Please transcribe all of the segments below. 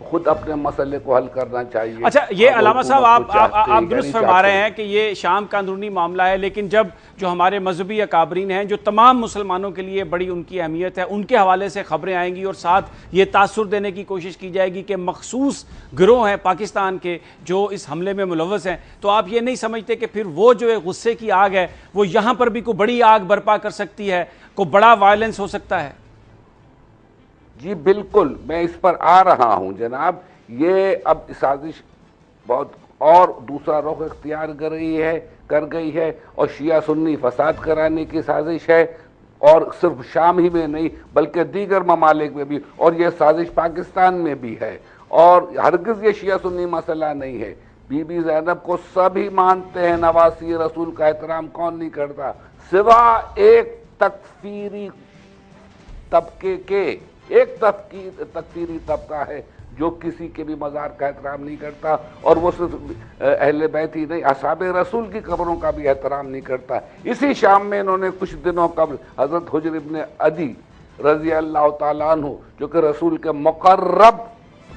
خود اپنے مسئلے کو حل کرنا چاہیے۔ اچھا، یہ علامہ صاحب آپ درست فرما رہے ہیں کہ یہ شام کا اندرونی معاملہ ہے، لیکن جب جو ہمارے مذہبی اکابرین ہیں جو تمام مسلمانوں کے لیے بڑی ان کی اہمیت ہے، ان کے حوالے سے خبریں آئیں گی اور ساتھ یہ تاثر دینے کی کوشش کی جائے گی کہ مخصوص گروہ ہیں پاکستان کے جو اس حملے میں ملوث ہیں، تو آپ یہ نہیں سمجھتے کہ پھر وہ جو ایک غصے کی آگ ہے وہ یہاں پر بھی کوئی بڑی آگ برپا کر سکتی ہے، کوئی بڑا وائلنس ہو سکتا ہے؟ جی بالکل، میں اس پر آ رہا ہوں جناب۔ یہ اب سازش بہت اور دوسرا رخ اختیار کر گئی ہے اور شیعہ سنی فساد کرانے کی سازش ہے، اور صرف شام ہی میں نہیں بلکہ دیگر ممالک میں بھی، اور یہ سازش پاکستان میں بھی ہے، اور ہرگز یہ شیعہ سنی مسئلہ نہیں ہے۔ بی بی زینب کو سبھی مانتے ہیں، نواسی رسول کا احترام کون نہیں کرتا سوا ایک تکفیری طبقے کے، ایک تکفیری طبقہ ہے جو کسی کے بھی مزار کا احترام نہیں کرتا، اور وہ صرف اہل بیت ہی نہیں، اصحاب رسول کی قبروں کا بھی احترام نہیں کرتا۔ اسی شام میں انہوں نے کچھ دنوں قبل حضرت حجر ابن عدی رضی اللہ تعالیٰ عنہ جو کہ رسول کے مقرب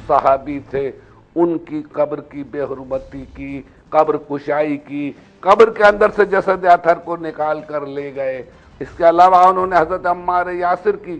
صحابی تھے، ان کی قبر کی بے حرمتی کی، قبر کشائی کی، قبر کے اندر سے جسد اطہر کو نکال کر لے گئے۔ اس کے علاوہ انہوں نے حضرت عمار یاسر کی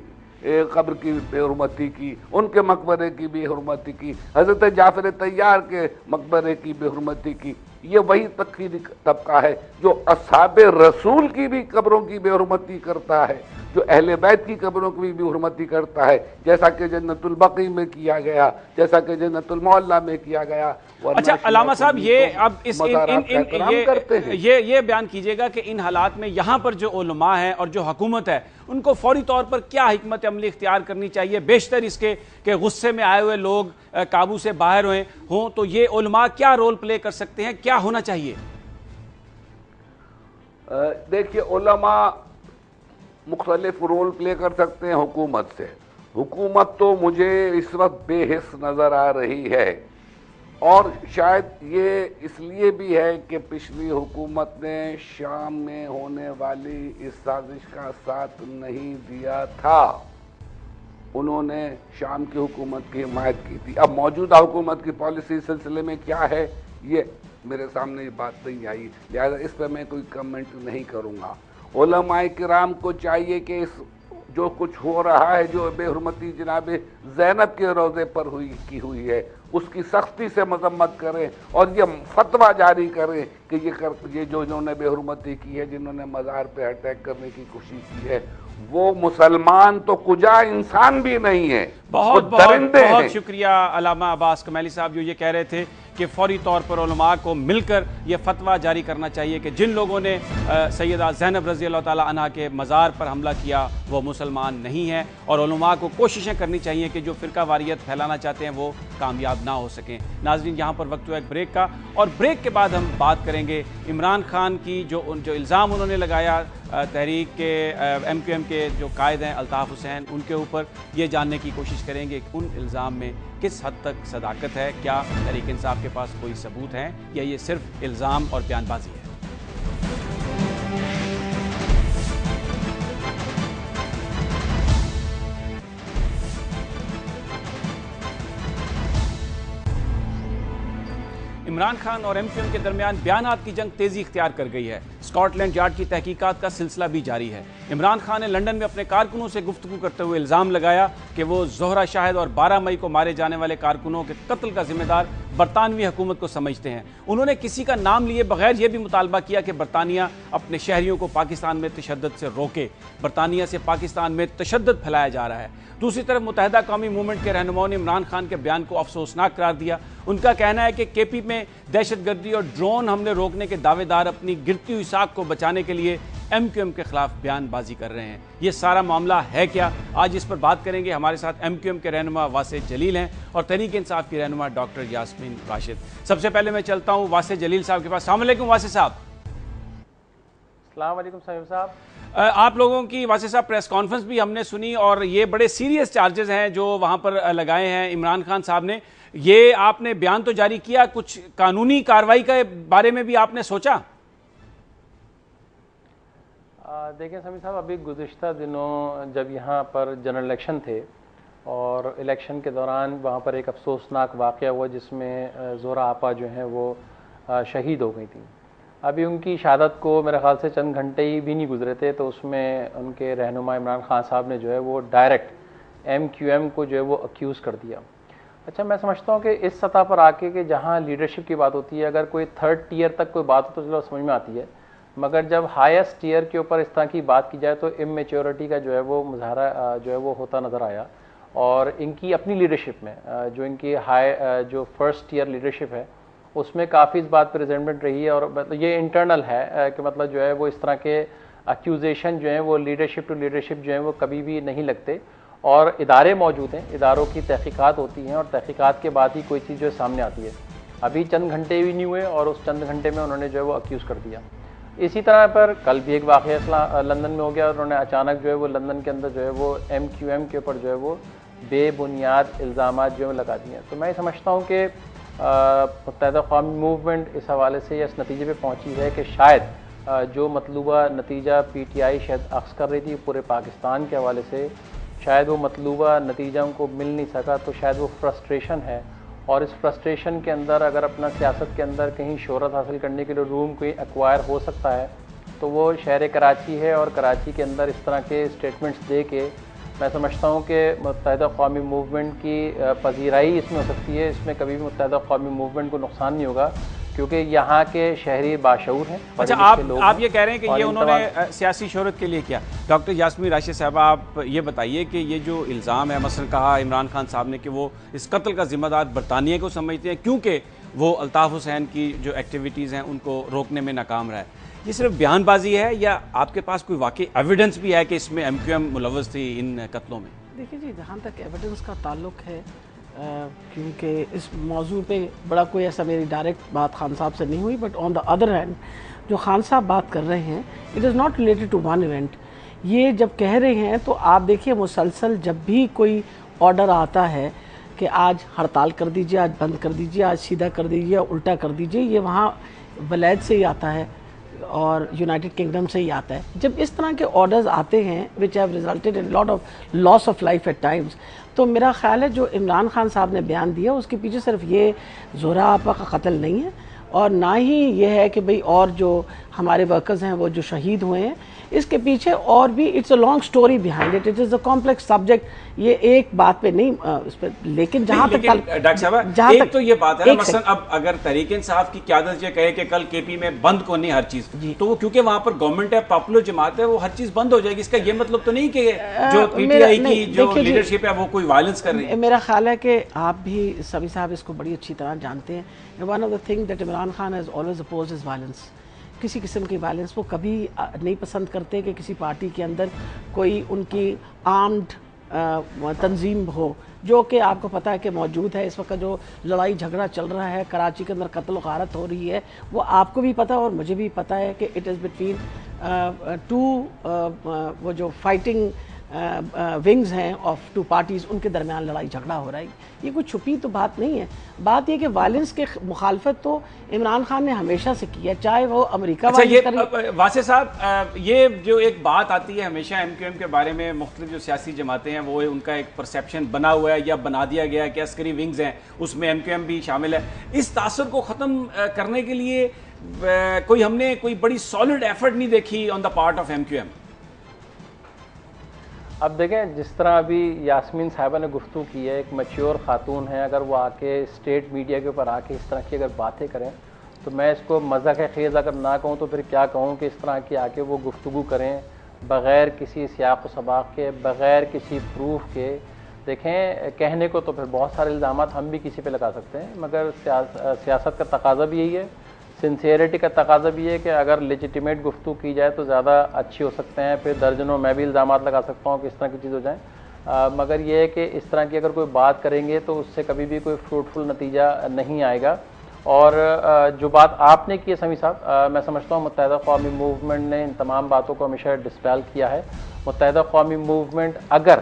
قبر کی بے حرمتی کی، ان کے مقبرے کی بے حرمتی کی، حضرت جعفر طیار کے مقبرے کی بے حرمتی کی۔ یہ وہی تکفیری طبقہ ہے جو اصحاب رسول کی بھی قبروں کی بے حرمتی کرتا ہے، جو اہل بیت کی قبروں کی بھی بے حرمتی کرتا ہے، جیسا کہ جنت البقیع میں کیا گیا، جیسا کہ جنت المعلا میں کیا گیا۔ اچھا علامہ صاحب، یہ اب یہ بیان کیجئے گا کہ ان حالات میں یہاں پر جو علماء ہیں اور جو حکومت ہے ان کو فوری طور پر کیا حکمت عملی اختیار کرنی چاہیے، بیشتر اس کے کہ غصے میں آئے ہوئے لوگ قابو سے باہر ہوں، تو یہ علماء کیا رول پلے کر سکتے ہیں، کیا ہونا چاہیے؟ دیکھیے، علماء مختلف رول پلے کر سکتے ہیں حکومت سے۔ حکومت تو مجھے اس وقت بے حس نظر آ رہی ہے، اور شاید یہ اس لیے بھی ہے کہ پچھلی حکومت نے شام میں ہونے والی اس سازش کا ساتھ نہیں دیا تھا، انہوں نے شام کی حکومت کی حمایت کی تھی۔ اب موجودہ حکومت کی پالیسی سلسلے میں کیا ہے یہ میرے سامنے بات نہیں آئی، لہذا اس پہ میں کوئی کمنٹ نہیں کروں گا۔ علماء کرام کو چاہیے کہ اس جو کچھ ہو رہا ہے، جو بے حرمتی جناب زینب کے روضے پر کی ہوئی ہے، اس کی سختی سے مذمت کریں، اور یہ فتویٰ جاری کریں کہ یہ جو انہوں نے بے حرمتی کی ہے، جنہوں نے مزار پہ اٹیک کرنے کی کوشش کی ہے، وہ مسلمان تو کجا انسان بھی نہیں ہے، بہت شکریہ علامہ عباس کمیلی صاحب جو یہ کہہ رہے تھے کہ فوری طور پر علماء کو مل کر یہ فتویٰ جاری کرنا چاہیے کہ جن لوگوں نے سیدہ زینب رضی اللہ تعالیٰ عنہ کے مزار پر حملہ کیا وہ مسلمان نہیں ہیں، اور علماء کو کوششیں کرنی چاہیے کہ جو فرقہ واریت پھیلانا چاہتے ہیں وہ کامیاب نہ ہو سکیں۔ ناظرین، یہاں پر وقت ہوا ایک بریک کا، اور بریک کے بعد ہم بات کریں گے عمران خان کی جو الزام انہوں نے لگایا تحریک کے MQM کے جو قائد ہیں الطاف حسین، ان کے اوپر یہ جاننے کی کوشش کریں گے کہ ان الزام میں کس حد تک صداقت ہے، کیا تحریک انصاف کے پاس کوئی ثبوت ہیں یا یہ صرف الزام اور بیان بازی ہے۔ عمران خان اور MQM کے درمیان بیانات کی جنگ تیزی اختیار کر گئی ہے۔ اسکاٹ لینڈ یارڈ کی تحقیقات کا سلسلہ بھی جاری ہے۔ عمران خان نے لندن میں اپنے کارکنوں سے گفتگو کرتے ہوئے الزام لگایا کہ وہ زہرہ شاہد اور 12 مئی کو مارے جانے والے کارکنوں کے قتل کا ذمہ دار برطانوی حکومت کو سمجھتے ہیں۔ انہوں نے کسی کا نام لیے بغیر یہ بھی مطالبہ کیا کہ برطانیہ اپنے شہریوں کو پاکستان میں تشدد سے روکے۔ برطانیہ سے پاکستان میں تشدد پھیلایا جا رہا ہے۔ دوسری طرف متحدہ قومی موومنٹ کے رہنماؤں نے عمران خان کے بیان کو افسوسناک قرار دیا۔ ان کا کہنا ہے کہ KP میں دہشت گردی اور ڈرون حملے روکنے کے دعوے دار اپنی گرتی ہوئی ساکھ کو بچانے کے لیے MQM کے خلاف بیان بازی کر رہے ہیں۔ یہ سارا معاملہ ہے کیا؟ آج اس پر بات کریں گے۔ ہمارے ساتھ MQM کے رہنما واسع جلیل ہیں اور تحریک انصاف کی رہنما ڈاکٹر یاسمین راشد۔ سب سے پہلے میں چلتا ہوں واسع جلیل صاحب کے پاس۔ السلام علیکم واسع صاحب۔ السلام علیکم صاحب صاحب۔ آپ لوگوں کی واسع صاحب پریس کانفرنس بھی ہم نے سنی، اور یہ بڑے سیریس چارجز ہیں جو وہاں پر لگائے ہیں عمران خان صاحب نے۔ یہ آپ نے بیان تو جاری کیا، کچھ قانونی کارروائی کے بارے میں بھی آپ نے سوچا؟ دیکھیں سمیع صاحب، ابھی گزشتہ دنوں جب یہاں پر جنرل الیکشن تھے اور الیکشن کے دوران وہاں پر ایک افسوسناک واقعہ ہوا جس میں زہرا آپا جو ہیں وہ شہید ہو گئی تھیں. ابھی ان کی شہادت کو میرے خیال سے چند گھنٹے ہی بھی نہیں گزرے تھے تو اس میں ان کے رہنما عمران خان صاحب نے جو ہے وہ ڈائریکٹ MQM کو جو ہے وہ اکیوز کر دیا. اچھا میں سمجھتا ہوں کہ اس سطح پر آ کے کہ جہاں لیڈرشپ کی بات ہوتی ہے اگر کوئی 3rd ٹیئر تک کوئی بات ہو تو چلو سمجھ میں آتی ہے, مگر جب ہائیسٹ ٹیئر کے اوپر اس طرح کی بات کی جائے تو اممیچیورٹی کا جو ہے وہ مظاہرہ جو ہے وہ ہوتا نظر آیا. اور ان کی اپنی لیڈرشپ میں جو ان کی جو 1st ٹیئر لیڈرشپ ہے اس میں کافی اس بات پہ ریزنٹمنٹ رہی ہے, اور یہ انٹرنل ہے کہ مطلب جو ہے وہ اس طرح کے ایکیوزیشن جو ہیں وہ لیڈرشپ ٹو لیڈرشپ جو ہیں وہ کبھی بھی نہیں لگتے, اور ادارے موجود ہیں, اداروں کی تحقیقات ہوتی ہیں اور تحقیقات کے بعد ہی کوئی چیز جو ہے سامنے آتی ہے. ابھی چند گھنٹے بھی نہیں ہوئے اور اس چند گھنٹے میں انہوں نے جو ہے وہ اکیوز کر دیا. اسی طرح پر کل بھی ایک واقعہ لندن میں ہو گیا اور انہوں نے اچانک جو ہے وہ لندن کے اندر جو ہے وہ MQM کے اوپر جو ہے وہ بے بنیاد الزامات جو ہے لگا دیے ہیں. تو میں سمجھتا ہوں کہ متحدہ قومی موومنٹ اس حوالے سے یا اس نتیجے پہ پہنچی ہے کہ شاید جو مطلوبہ نتیجہ PTI شاید اخذ کر رہی تھی پورے پاکستان کے حوالے سے, شاید وہ مطلوبہ نتیجہ ان کو مل نہیں سکا, تو شاید وہ فرسٹریشن ہے. اور اس فرسٹریشن کے اندر اگر اپنا سیاست کے اندر کہیں شہرت حاصل کرنے کے لیے روم کوئی ایکوائر ہو سکتا ہے تو وہ شہر کراچی ہے, اور کراچی کے اندر اس طرح کے اسٹیٹمنٹس دے کے میں سمجھتا ہوں کہ متحدہ قومی موومنٹ کی پذیرائی اس میں ہو سکتی ہے. اس میں کبھی بھی متحدہ قومی موومنٹ کو نقصان نہیں ہوگا کیونکہ یہاں کے شہری باشعور ہیں. اچھا آپ یہ کہہ رہے ہیں کہ یہ انہوں نے سیاسی شہرت کے لیے کیا. ڈاکٹر یاسمین راشد صاحبہ آپ یہ بتائیے کہ یہ جو الزام ہے مثلا کہا عمران خان صاحب نے کہ وہ اس قتل کا ذمہ دار برطانیہ کو سمجھتے ہیں کیونکہ وہ الطاف حسین کی جو ایکٹیویٹیز ہیں ان کو روکنے میں ناکام رہا ہے, یہ صرف بیان بازی ہے یا آپ کے پاس کوئی واقعی ایویڈنس بھی ہے کہ اس میں MQM ملوث تھی ان قتلوں میں؟ دیکھیے جی, جہاں تک ایویڈنس کا تعلق ہے کیونکہ اس موضوع پہ بڑا کوئی ایسا میری ڈائریکٹ بات خان صاحب سے نہیں ہوئی, but on the other hand جو خان صاحب بات کر رہے ہیں it is not related to one event. یہ جب کہہ رہے ہیں تو آپ دیکھیے مسلسل جب بھی کوئی آرڈر آتا ہے کہ آج ہڑتال کر دیجیے, آج بند کر دیجیے, آج سیدھا کر دیجیے, الٹا کر دیجیے, یہ وہاں ولید سے ہی آتا ہے اور یونائٹڈ کنگڈم سے ہی آتا ہے. جب اس طرح کے آرڈرز آتے ہیں which have resulted in lot of loss of life at times, تو میرا خیال ہے جو عمران خان صاحب نے بیان دیا اس کے پیچھے صرف یہ زہرا آپا کا قتل نہیں ہے اور نہ ہی یہ ہے کہ بھئی اور جو ہمارے ورکرز ہیں وہ جو شہید ہوئے ہیں, اس کے پیچھے اور بھی it's a long story behind it, it is a complex subject. یہ ایک بات پہ نہیں اس پہ, لیکن جہاں تک ڈاکٹر صاحب ایک تو یہ بات ہے نا مثلا اب اگر تحریک انصاف کی قیادت یہ کہے کہ کل KP میں بند کو نہیں ہر چیز, تو وہ کیونکہ وہاں پر گورنمنٹ ہے, پاپولر جماعت ہے, وہ ہر چیز بند ہو جائے گی, اس کا یہ مطلب تو نہیں کہ جو PTI کی جو لیڈرشپ ہے وہ کوئی وائلنس کر رہی ہے. میرا خیال ہے کہ آپ بھی سبھی صاحب اس کو بڑی اچھی طرح جانتے ہیں. One of the thing that Imran Khan has always opposed is violence. کسی قسم کی وائلنس وہ کبھی نہیں پسند کرتے کہ کسی پارٹی کے اندر کوئی ان کی آرمڈ تنظیم ہو, جو کہ آپ کو پتہ ہے کہ موجود ہے. اس وقت جو لڑائی جھگڑا چل رہا ہے کراچی کے اندر, قتل و غارت ہو رہی ہے, وہ آپ کو بھی پتہ اور مجھے بھی پتہ ہے کہ اٹ از بٹوین ٹو وہ جو فائٹنگ ونگز ہیں آف ٹو پارٹیز, ان کے درمیان لڑائی جھگڑا ہو رہا ہے. یہ کوئی چھپی تو بات نہیں ہے. بات یہ کہ وائلنس کے مخالفت تو عمران خان نے ہمیشہ سے کی ہے, چاہے وہ امریکہ واسع صاحب یہ جو ایک بات آتی ہے ہمیشہ MQM کے بارے میں, مختلف جو سیاسی جماعتیں ہیں وہ ان کا ایک پرسیپشن بنا ہوا ہے یا بنا دیا گیا ہے کہ عسکری ونگز ہیں اس میں MQM بھی شامل ہے. اس تاثر کو ختم کرنے کے لیے کوئی ہم نے کوئی بڑی سالڈ ایفرٹ نہیں دیکھی آن دا پارٹ آف MQM. اب دیکھیں جس طرح ابھی یاسمین صاحبہ نے گفتگو کی ہے, ایک میچیور خاتون ہے, اگر وہ آ کے اسٹیٹ میڈیا کے اوپر آ کے اس طرح کی اگر باتیں کریں تو میں اس کو مزاح خیز اگر نہ کہوں تو پھر کیا کہوں کہ اس طرح کی آ کے وہ گفتگو کریں بغیر کسی سیاق و سباق کے, بغیر کسی پروف کے. دیکھیں کہنے کو تو پھر بہت سارے الزامات ہم بھی کسی پہ لگا سکتے ہیں, مگر سیاست کا تقاضا بھی یہی ہے, سنسیئرٹی کا تقاضا بھی ہے کہ اگر لیجیٹیمیٹ گفتگو کی جائے تو زیادہ اچھی ہو سکتے ہیں. پھر درجنوں میں بھی الزامات لگا سکتا ہوں کہ اس طرح کی چیز ہو جائیں, مگر یہ ہے کہ اس طرح کی اگر کوئی بات کریں گے تو اس سے کبھی بھی کوئی فروٹفل نتیجہ نہیں آئے گا. اور جو بات آپ نے کی ہے سمیع صاحب, میں سمجھتا ہوں متحدہ قومی موومنٹ نے ان تمام باتوں کو ہمیشہ ڈسپیل کیا ہے. متحدہ قومی موومنٹ اگر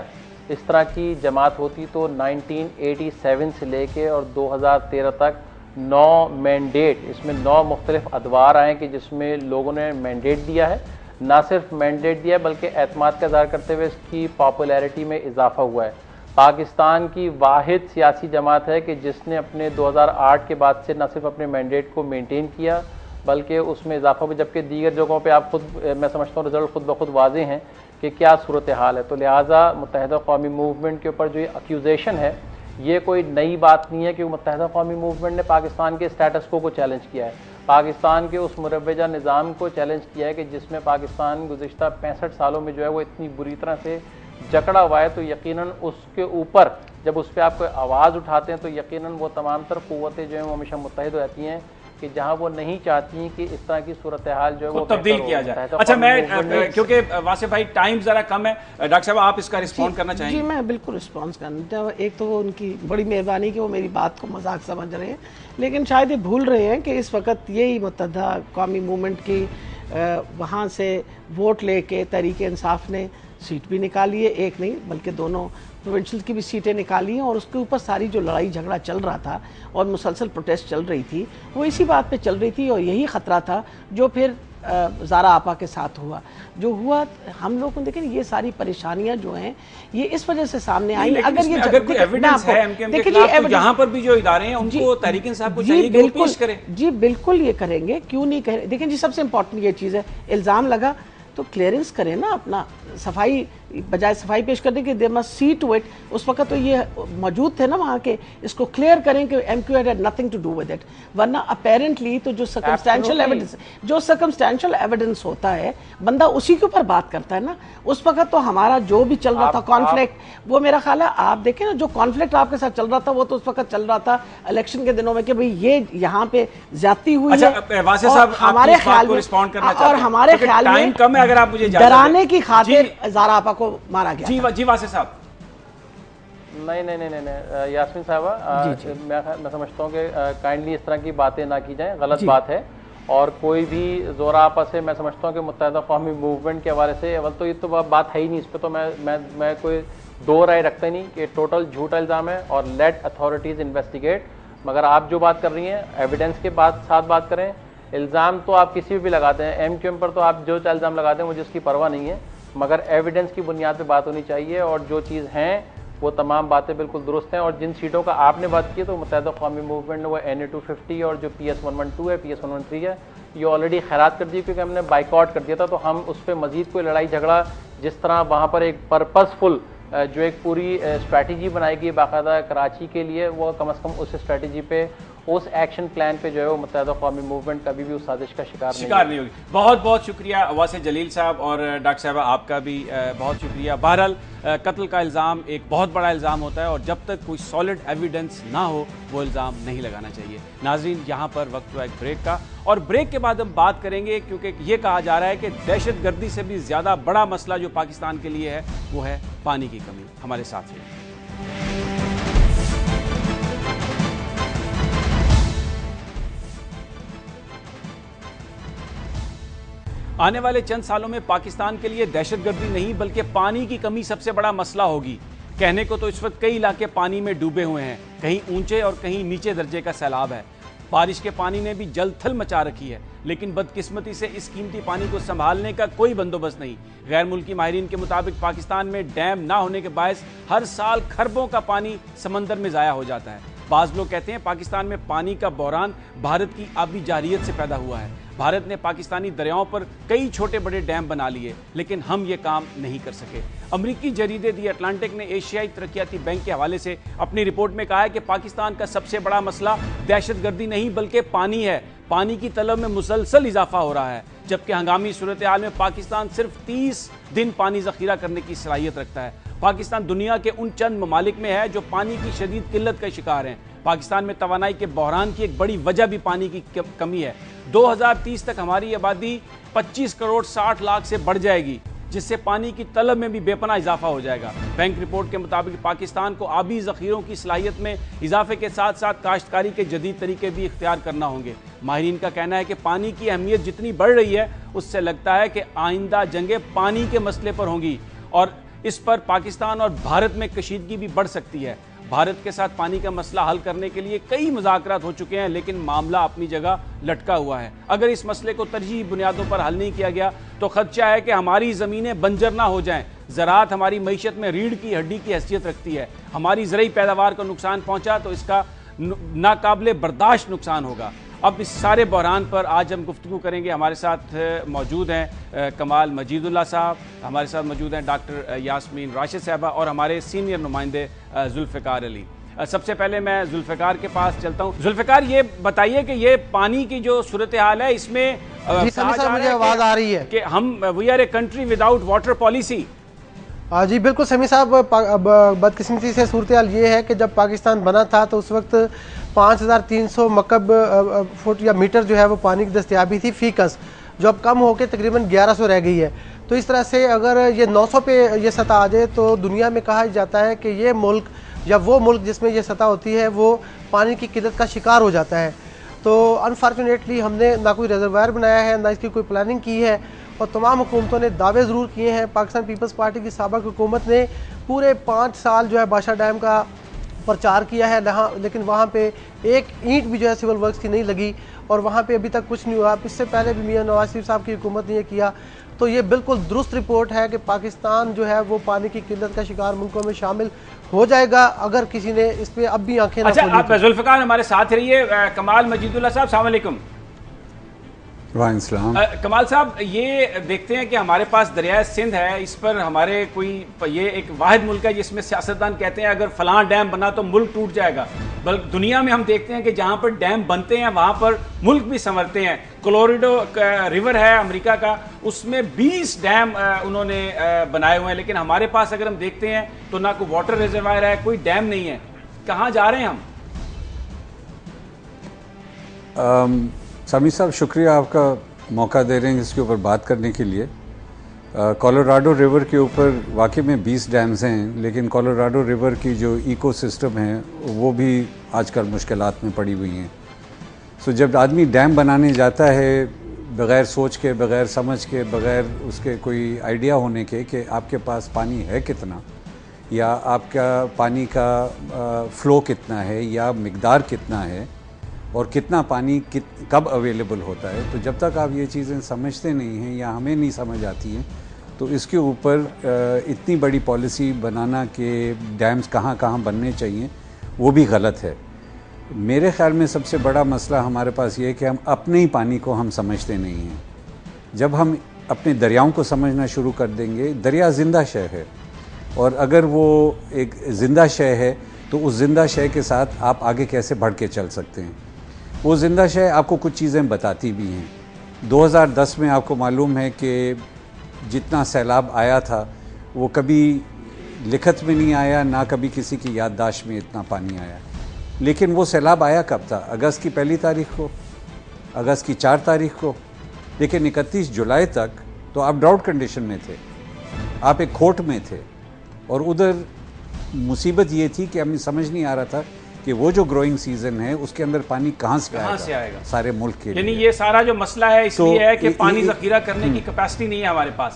اس طرح کی جماعت ہوتی تو 1987 سے لے کے اور 2013 تک 9 مینڈیٹ, اس میں 9 مختلف ادوار آئے کہ جس میں لوگوں نے مینڈیٹ دیا ہے. نہ صرف مینڈیٹ دیا ہے بلکہ اعتماد کا اظہار کرتے ہوئے اس کی پاپولیرٹی میں اضافہ ہوا ہے. پاکستان کی واحد سیاسی جماعت ہے کہ جس نے اپنے 2008 کے بعد سے نہ صرف اپنے مینڈیٹ کو مینٹین کیا بلکہ اس میں اضافہ بھی، جبکہ دیگر جگہوں پہ آپ خود میں سمجھتا ہوں رزلٹ خود بخود واضح ہیں کہ کیا صورتحال ہے. تو لہٰذا متحدہ قومی موومنٹ کے اوپر جو یہ اکیوزیشن ہے یہ کوئی نئی بات نہیں ہے کہ متحدہ قومی موومنٹ نے پاکستان کے اسٹیٹس کو چیلنج کیا ہے، پاکستان کے اس مروجہ نظام کو چیلنج کیا ہے کہ جس میں پاکستان گزشتہ 65 سالوں میں جو ہے وہ اتنی بری طرح سے جکڑا ہوا ہے. تو یقیناً اس کے اوپر جب اس پہ آپ کوئی آواز اٹھاتے ہیں تو یقیناً وہ تمام تر قوتیں جو ہیں وہ ہمیشہ متحد ہو جاتی ہیں کہ جہاں وہ نہیں چاہتی ہیں کہ اس طرح کی صورتحال جو ہے وہ تبدیل کیا جائے. اچھا میں کیونکہ واسف بھائی ٹائم ذرا کم ہے، ڈاکٹر صاحب آپ اس کا رسپونڈ کرنا چاہیں گے؟ جی میں بالکل رسپانس کرنا چاہوں. ایک تو وہ ان کی بڑی مہربانی کہ وہ میری بات کو مذاق سمجھ رہے ہیں، لیکن شاید یہ بھول رہے ہیں کہ اس وقت یہی متحدہ قومی موومنٹ کی وہاں سے ووٹ لے کے تحریک انصاف نے سیٹ بھی نکالی ہے، ایک نہیں بلکہ دونوں پروونشل کی بھی سیٹیں نکالی ہیں، اور اس کے اوپر ساری جو لڑائی جھگڑا چل رہا تھا اور مسلسل پروٹیسٹ چل رہی تھی وہ اسی بات پہ چل رہی تھی، اور یہی خطرہ تھا جو پھر زارا آپا کے ساتھ ہوا. جو ہوا ہم لوگ کو دیکھیں یہ ساری پریشانیاں جو ہیں یہ اس وجہ سے سامنے آئی. اگر کوئی ایویڈنس ہے ایم کے ایم کے خلاف تو یہاں پر بھی جو ادارے ہیں ان کو تحریک انصاف کو چاہیے کہ وہ پیش کریں. جی بالکل یہ کریں گے، کیوں نہیں کریں. دیکھیں جی سب سے امپورٹنٹ یہ چیز ہے، الزام لگا تو کلیئرنس کریں نا، اپنا صفائی بجائے صفائی پیش کرنے کے they must see to it. اس وقت تو یہ موجود تھے نا وہاں کے، اس کو کلیئر کریں کہ M Q had nothing to do with it. ورنہ اپیرنٹلی تو جو سرکمسٹینشل ایویڈنس ہوتا ہے بندہ اسی کے اوپر بات کرتا ہے نا. اس وقت تو ہمارا جو بھی چل رہا تھا کانفلکٹ، وہ میرا خیال ہے آپ دیکھیں نا جو کانفلکٹ آپ کے ساتھ چل رہا تھا وہ تو اس وقت چل رہا تھا الیکشن کے دنوں میں کہ بھئی یہ یہاں پہ زیادتی ہوئی ہے. ہمارے خیال میں ڈرانے کی خاطر زارا آپا کو مارا گیا. جی واسف صاحب. نہیں یاسمین صاحبہ، میں سمجھتا ہوں کہ کائنڈلی اس طرح کی باتیں نہ کی جائیں، غلط بات ہے. اور کوئی بھی زورا آپا سے میں سمجھتا ہوں کہ متحدہ قومی موومنٹ کے حوالے سے اول تو یہ تو بات ہے ہی نہیں، اس پہ تو میں کوئی دو رائے رکھتا ہی نہیں کہ ٹوٹل جھوٹا الزام ہے اور لیٹ اتھارٹیز انویسٹیگیٹ. مگر آپ جو بات کر رہی ہیں ایویڈنس کے ساتھ بات کریں. الزام تو آپ کسی بھی لگاتے ہیں، ایم کیو ایم پر تو آپ جو الزام لگاتے ہیں مجھے اس کی پرواہ نہیں ہے، مگر ایویڈنس کی بنیاد پہ بات ہونی چاہیے. اور جو چیز ہیں وہ تمام باتیں بالکل درست ہیں. اور جن سیٹوں کا آپ نے بات کی تو متحدہ قومی موومنٹ نے وہ NA-250 اور جو PS 112 ہے PS 113 ہے یہ آلریڈی خیرات کر دی، کیونکہ ہم نے بائیکاٹ کر دیا تھا. تو ہم اس پہ مزید کوئی لڑائی جھگڑا جس طرح وہاں پر ایک پرپزفل جو ایک پوری اسٹریٹجی بنائی گئی باقاعدہ کراچی کے لیے، وہ کم از کم اس اسٹریٹجی پہ اس ایکشن پلان پہ جو ہے وہ متحدہ قومی موومنٹ کبھی بھی اس سازش کا شکار نہیں ہوگی. بہت بہت شکریہ واسف جلیل صاحب اور ڈاکٹر صاحبہ آپ کا بھی بہت شکریہ. بہرحال قتل کا الزام ایک بہت بڑا الزام ہوتا ہے اور جب تک کوئی سالڈ ایویڈنس نہ ہو وہ الزام نہیں لگانا چاہیے. ناظرین یہاں پر وقت ہوا ایک بریک کا، اور بریک کے بعد ہم بات کریں گے کیونکہ یہ کہا جا رہا ہے کہ دہشت گردی سے بھی زیادہ بڑا مسئلہ جو پاکستان کے لیے ہے وہ ہے پانی کی کمی. ہمارے ساتھ ہیں. آنے والے چند سالوں میں پاکستان کے لیے دہشت گردی نہیں بلکہ پانی کی کمی سب سے بڑا مسئلہ ہوگی. کہنے کو تو اس وقت کئی علاقے پانی میں ڈوبے ہوئے ہیں، کہیں اونچے اور کہیں نیچے درجے کا سیلاب ہے. بارش کے پانی نے بھی جل تھل مچا رکھی ہے، لیکن بدقسمتی سے اس قیمتی پانی کو سنبھالنے کا کوئی بندوبست نہیں. غیر ملکی ماہرین کے مطابق پاکستان میں ڈیم نہ ہونے کے باعث ہر سال کھربوں کا پانی سمندر میں ضائع ہو جاتا ہے. بعض لوگ کہتے ہیں پاکستان میں پانی کا بحران بھارت کی آبی جارحیت سے پیدا ہوا ہے. بھارت نے پاکستانی دریاؤں پر کئی چھوٹے بڑے ڈیم بنا لیے لیکن ہم یہ کام نہیں کر سکے. امریکی جریدے دی اٹلانٹک نے ایشیائی ترقیاتی بینک کے حوالے سے اپنی رپورٹ میں کہا ہے کہ پاکستان کا سب سے بڑا مسئلہ دہشت گردی نہیں بلکہ پانی ہے. پانی کی طلب میں مسلسل اضافہ ہو رہا ہے، جبکہ ہنگامی صورتحال میں پاکستان صرف 30 دن پانی ذخیرہ کرنے کی صلاحیت رکھتا ہے. پاکستان دنیا کے ان چند ممالک میں ہے جو پانی کی شدید قلت کا شکار ہیں. پاکستان میں توانائی کے بحران کی ایک بڑی وجہ بھی پانی کی کمی ہے. 2030 تک ہماری آبادی 25 کروڑ 60 لاکھ سے بڑھ جائے گی، جس سے پانی کی طلب میں بھی بے پناہ اضافہ ہو جائے گا. بینک رپورٹ کے مطابق پاکستان کو آبی ذخیروں کی صلاحیت میں اضافے کے ساتھ ساتھ کاشتکاری کے جدید طریقے بھی اختیار کرنا ہوں گے. ماہرین کا کہنا ہے کہ پانی کی اہمیت جتنی بڑھ رہی ہے اس سے لگتا ہے کہ آئندہ جنگیں پانی کے مسئلے پر ہوں گی اور اس پر پاکستان اور بھارت میں کشیدگی بھی بڑھ سکتی ہے. بھارت کے ساتھ پانی کا مسئلہ حل کرنے کے لیے کئی مذاکرات ہو چکے ہیں، لیکن معاملہ اپنی جگہ لٹکا ہوا ہے۔ اگر اس مسئلے کو ترجیحی بنیادوں پر حل نہیں کیا گیا تو خدشہ ہے کہ ہماری زمینیں بنجر نہ ہو جائیں۔ زراعت ہماری معیشت میں ریڑھ کی ہڈی کی حیثیت رکھتی ہے، ہماری زرعی پیداوار کو نقصان پہنچا تو اس کا ناقابل برداشت نقصان ہوگا۔ اب اس سارے بحران پر آج ہم گفتگو کریں گے۔ ہمارے ساتھ موجود ہیں کمال مجید اللہ صاحب، ہمارے ساتھ موجود ہیں ڈاکٹر یاسمین راشد صاحبہ اور ہمارے سینئر نمائندے ذوالفقار علی۔ سب سے پہلے میں ذوالفقار کے پاس چلتا ہوں۔ ذوالفقار، یہ بتائیے کہ یہ پانی کی جو صورتحال ہے اس میں جی سمی صاحب مجھے آواز آ رہی ہے کہ ہم we are a country without water policy. جی بالکل سمی صاحب، بدقسمتی سے صورتحال یہ ہے کہ جب پاکستان بنا تھا تو اس وقت 5300 مکعب فٹ یا میٹر جو ہے وہ پانی کی دستیابی تھی فی کس، جو اب کم ہو کے تقریباً 1100 رہ گئی ہے۔ تو اس طرح سے اگر یہ 900 پہ یہ سطح آ جائے تو دنیا میں کہا جاتا ہے کہ یہ ملک یا وہ ملک جس میں یہ سطح ہوتی ہے وہ پانی کی قلت کا شکار ہو جاتا ہے۔ تو انفارچونیٹلی ہم نے نہ کوئی ریزروائر بنایا ہے، نہ اس کی کوئی پلاننگ کی ہے، اور تمام حکومتوں نے دعوے ضرور کیے ہیں۔ پاکستان پیپلز پارٹی کی سابق حکومت نے پورے 5 سال جو ہے بادشاہ ڈیم کا پرچار کیا ہے، لیکن وہاں پہ ایک اینٹ بھی جو ہے سول ورکس کی نہیں لگی، اور وہاں پہ ابھی تک کچھ نہیں ہوا۔ اس سے پہلے بھی میاں نواز شریف صاحب کی حکومت نے یہ کیا۔ تو یہ بالکل درست رپورٹ ہے کہ پاکستان جو ہے وہ پانی کی قلت کا شکار ملکوں میں شامل ہو جائے گا اگر کسی نے اس پہ اب بھی آنکھیں نہ کھولی۔ اچھا، آپ ذوالفقار ہمارے ساتھ رہیے۔ کمال مجید اللہ صاحب، السلام علیکم۔ وعلیکم السلام۔ کمال صاحب، یہ دیکھتے ہیں کہ ہمارے پاس دریائے سندھ ہے، اس پر ہمارے یہ ایک واحد ملک ہے جس میں سیاستدان کہتے ہیں اگر فلاں ڈیم بنا تو ملک ٹوٹ جائے گا۔ بلکہ دنیا میں ہم دیکھتے ہیں کہ جہاں پر ڈیم بنتے ہیں وہاں پر ملک بھی سنورتے ہیں۔ کولوریڈو ریور ہے امریکہ کا، اس میں 20 ڈیم انہوں نے بنائے ہوئے ہیں، لیکن ہمارے پاس اگر ہم دیکھتے ہیں تو نہ کوئی واٹر ریزروائر ہے، کوئی ڈیم نہیں ہے۔ کہاں جا رہے ہیں ہم؟ سمی صاحب شکریہ، آپ کا موقع دے رہے ہیں اس کے اوپر بات کرنے کے لیے۔ کولوراڈو ریور کے اوپر واقعی میں 20 ڈیمز ہیں، لیکن کولوراڈو ریور کی جو ایکو سسٹم ہے وہ بھی آج کل مشکلات میں پڑی ہوئی ہیں۔ سو جب آدمی ڈیم بنانے جاتا ہے بغیر سوچ کے، بغیر سمجھ کے، بغیر اس کے کوئی آئیڈیا ہونے کے کہ آپ کے پاس پانی ہے کتنا، یا آپ کا پانی کا فلو کتنا ہے، یا مقدار کتنا ہے، اور کتنا پانی کب اویلیبل ہوتا ہے، تو جب تک آپ یہ چیزیں سمجھتے نہیں ہیں یا ہمیں نہیں سمجھ آتی ہیں تو اس کے اوپر اتنی بڑی پالیسی بنانا کہ ڈیمز کہاں کہاں بننے چاہیے وہ بھی غلط ہے۔ میرے خیال میں سب سے بڑا مسئلہ ہمارے پاس یہ ہے کہ ہم اپنے ہی پانی کو ہم سمجھتے نہیں ہیں۔ جب ہم اپنے دریاؤں کو سمجھنا شروع کر دیں گے، دریا زندہ شے ہے، اور اگر وہ ایک زندہ شے ہے تو اس زندہ شے کے ساتھ آپ آگے کیسے بڑھ کے چل سکتے ہیں۔ وہ زندہ شے آپ کو کچھ چیزیں بتاتی بھی ہیں۔ 2010 میں آپ کو معلوم ہے کہ جتنا سیلاب آیا تھا وہ کبھی لکھت میں نہیں آیا، نہ کبھی کسی کی یادداشت میں اتنا پانی آیا۔ لیکن وہ سیلاب آیا کب تھا؟ اگست کی 1 تاریخ کو، اگست کی 4 تاریخ کو، لیکن 31 جولائی تک تو آپ ڈراؤٹ کنڈیشن میں تھے، آپ ایک کھوٹ میں تھے، اور ادھر مصیبت یہ تھی کہ ہمیں سمجھ نہیں آ رہا تھا کہ وہ جو گروئنگ سیزن ہے اس کے اندر پانی کہاں سے آئے گا سارے ملک کے لیے۔ یعنی یہ سارا جو مسئلہ ہے اس لیے ہے کہ پانی ذخیرہ کرنے کی کیپیسٹی نہیں ہے ہمارے پاس،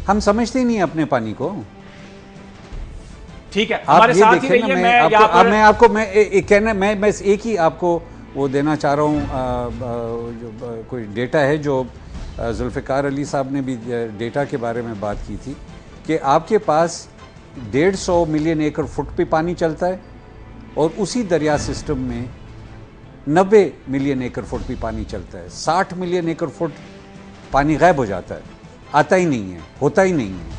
ہم سمجھتے ہی نہیں اپنے پانی کو۔ ٹھیک ہے، ہمارے ساتھ ہی رہیے۔ میں آپ کو میں بس ایک ہی آپ کو وہ دینا چاہ رہا ہوں، کوئی ڈیٹا ہے جو ذوالفقار علی صاحب نے بھی ڈیٹا کے بارے میں بات کی تھی کہ آپ کے پاس 150 ملین ایکڑ فٹ پہ پانی چلتا ہے، اور اسی دریا سسٹم میں 90 ملین ایکڑ فٹ پہ پانی چلتا ہے۔ 60 ملین ایکڑ فٹ پانی غائب ہو جاتا ہے، آتا ہی نہیں ہے، ہوتا ہی نہیں ہے۔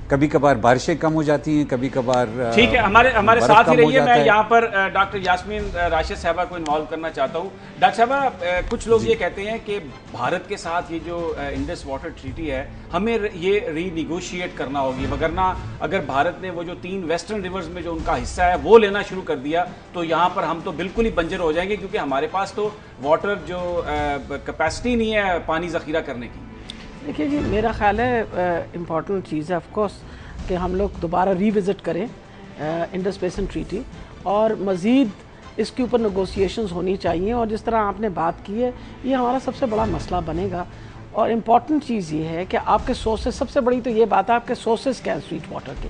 کبھی کبھار بارشیں کم ہو جاتی ہیں، کبھی کبھار ٹھیک ہے، ہمارے ساتھ ہی رہیے۔ میں یہاں پر ڈاکٹر یاسمین راشد صاحبہ کو انوالو کرنا چاہتا ہوں۔ ڈاکٹر صاحبہ، کچھ لوگ یہ کہتے ہیں کہ بھارت کے ساتھ یہ جو انڈس واٹر ٹریٹی ہے ہمیں یہ ری نیگوشیٹ کرنا ہوگی، وگرنہ اگر بھارت نے وہ جو 3 ویسٹرن ریورز میں جو ان کا حصہ ہے وہ لینا شروع کر دیا تو یہاں پر ہم تو بالکل ہی بنجر ہو جائیں گے، کیونکہ ہمارے پاس تو واٹر جو کیپیسٹی نہیں ہے پانی ذخیرہ کرنے کی۔ دیکھیے جی، میرا خیال ہے امپورٹنٹ چیز ہے آف کورس کہ ہم لوگ دوبارہ ری وزٹ کریں انڈس بیسن ٹریٹی، اور مزید اس کے اوپر نیگوسیشنز ہونی چاہیے، اور جس طرح آپ نے بات کی ہے یہ ہمارا سب سے بڑا مسئلہ بنے گا۔ اور امپورٹنٹ چیز یہ ہے کہ آپ کے سورسز، سب سے بڑی تو یہ بات ہے آپ کے سورسز کیا ہیں سویٹ واٹر کے۔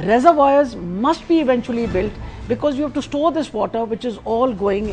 reservoirs must be eventually built because you have to store this water which is all going।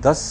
10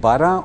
12